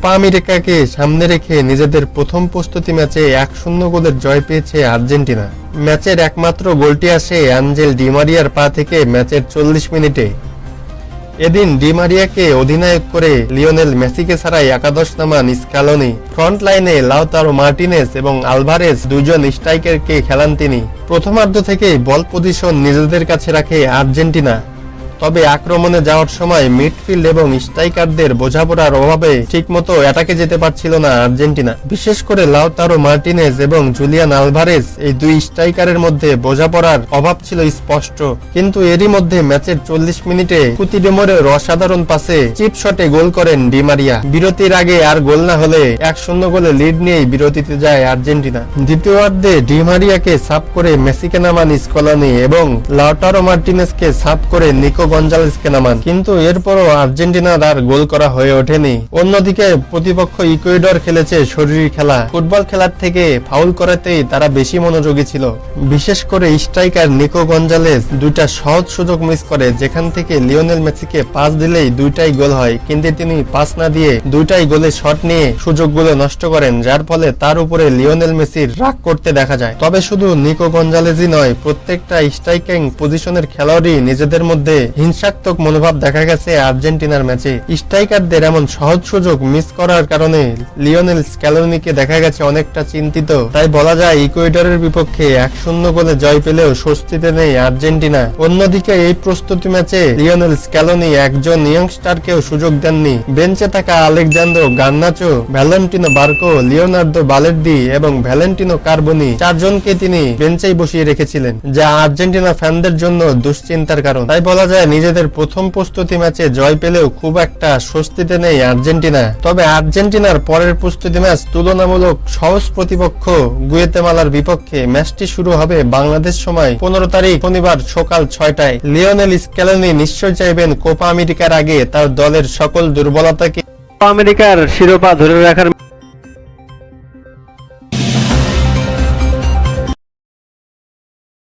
Copa আমেরিকাকে সামনে রেখে নিজেদের প্রথম প্রস্তুতি ম্যাচে 1-0 গোলের জয় পেয়েছে আর্জেন্টিনা। ম্যাচের একমাত্র গোলটি আসে অ্যাঞ্জেল ডি মারিয়ার পা থেকে ম্যাচের 40 মিনিটে। এদিন ডি মারিয়াকে অধিনায়ক করে লিওনেল মেসিকে ছাড়াই একাদশ নামান স্ক্যালোনি। ফ্রন্ট লাইনে লাউতারো মার্টিনেজ এবং আলভারেজ দুইজন স্ট্রাইকারকে খেলান তিনি। প্রথমার্ধ থেকেই বল পজিশন নিজেদের কাছে রাখে আর্জেন্টিনা। তবে আক্রমণে যাওয়ার সময় মিডফিল্ড এবং স্ট্রাইকারদের বোঝাপড়ার অভাবে ঠিকমতো অ্যাটাকে যেতে পারছিল না আর্জেন্টিনা। বিশেষ করে লাউতারো মার্টিনেজ এবং জুলিয়ান আলভারেজ এই দুই স্ট্রাইকারের মধ্যে বোঝাপড়ার অভাব ছিল স্পষ্ট। কিন্তু এরই মধ্যে ম্যাচের 40 মিনিটে কুতিডেমোরের অসাধারণ পাসে চিপ শটে গোল করেন ডি মারিয়া। বিরতির আগে আর গোল না হলে 1-0 গোলে লিড নিয়েই বিরতিতে যায় আর্জেন্টিনা। দ্বিতীয়ার্ধে ডি মারিয়াকে সাব করে মেসিকে নামান স্কলানি এবং লাউতারো মার্টিনেজকে সাব করে নিকো গঞ্জালেসকে নামান। কিন্তু এরপরও আর্জেন্টিনার আর গোল করা হয়ে ওঠেনি। অন্যদিকে প্রতিপক্ষ ইকুয়েডর খেলেছে শরীরী খেলা। ফুটবল খেলার থেকে ফাউল করাতেই তারা বেশি মনোযোগী ছিল। বিশেষ করে স্ট্রাইকার নিকো গঞ্জালেস দুইটা সহজ সুযোগ মিস করে, যেখান থেকে লিওনেল মেসিকে পাস দিলেই দুইটাই গোল হয়, কিন্তু তিনি পাস না দিয়ে দুইটাই গোলে শট নিয়ে সুযোগগুলো নষ্ট করেন, যার ফলে তার উপরে লিওনেল মেসির রাগ করতে দেখা যায়। তবে শুধু নিকো গঞ্জালেসই নয়, প্রত্যেকটা স্ট্রাইকিং পজিশনের খেলোয়াড়ই নিজেদের মধ্যে হিংসাত্মক মনোভাব দেখা গেছে আর্জেন্টিনার ম্যাচে। স্ট্রাইকারদের এমন সহজ সুযোগ মিস করার কারণে লিওনেল স্ক্যালোনিকে দেখা গেছে অনেকটা চিন্তিত। তাই বলা যায় ইকুয়েডরের বিপক্ষে 1-0 গোলে জয় পেলেও স্বস্তিতে নেই আর্জেন্টিনা। অন্যদিকে এই প্রস্তুতি ম্যাচে লিওনেল স্ক্যালোনি একজন ইয়ংস্টারকেও সুযোগ দেননি। বেঞ্চে থাকা Alexsandro Garnacho, Valentino Barco, Leonardo বালের্দি এবং ভ্যালেন্টিনো কার্বনি চারজনকে তিনি বেঞ্চেই বসিয়ে রেখেছিলেন, যা আর্জেন্টিনা ফ্যানদের জন্য দুশ্চিন্তার কারণ। তাই বলা যায় নিজেদের প্রথম প্রস্তুতি ম্যাচে জয় পেলেও খুব একটা স্বস্তিতে নেই আর্জেন্টিনা। তবে আর্জেন্টিনার পরের প্রস্তুতি ম্যাচ তুলনামূলক সহজ প্রতিপক্ষ গুয়েতেমালার বিপক্ষে। ম্যাচটি শুরু হবে বাংলাদেশ সময় 15 তারিখ শনিবার সকাল 6টায়। লিওনেল স্ক্যালোনি নিশ্চয় চাইবেন কোপা আমেরিকার আগে তার দলের সকল দুর্বলতাকে কোপা আমেরিকার শিরোপা ধরে রাখার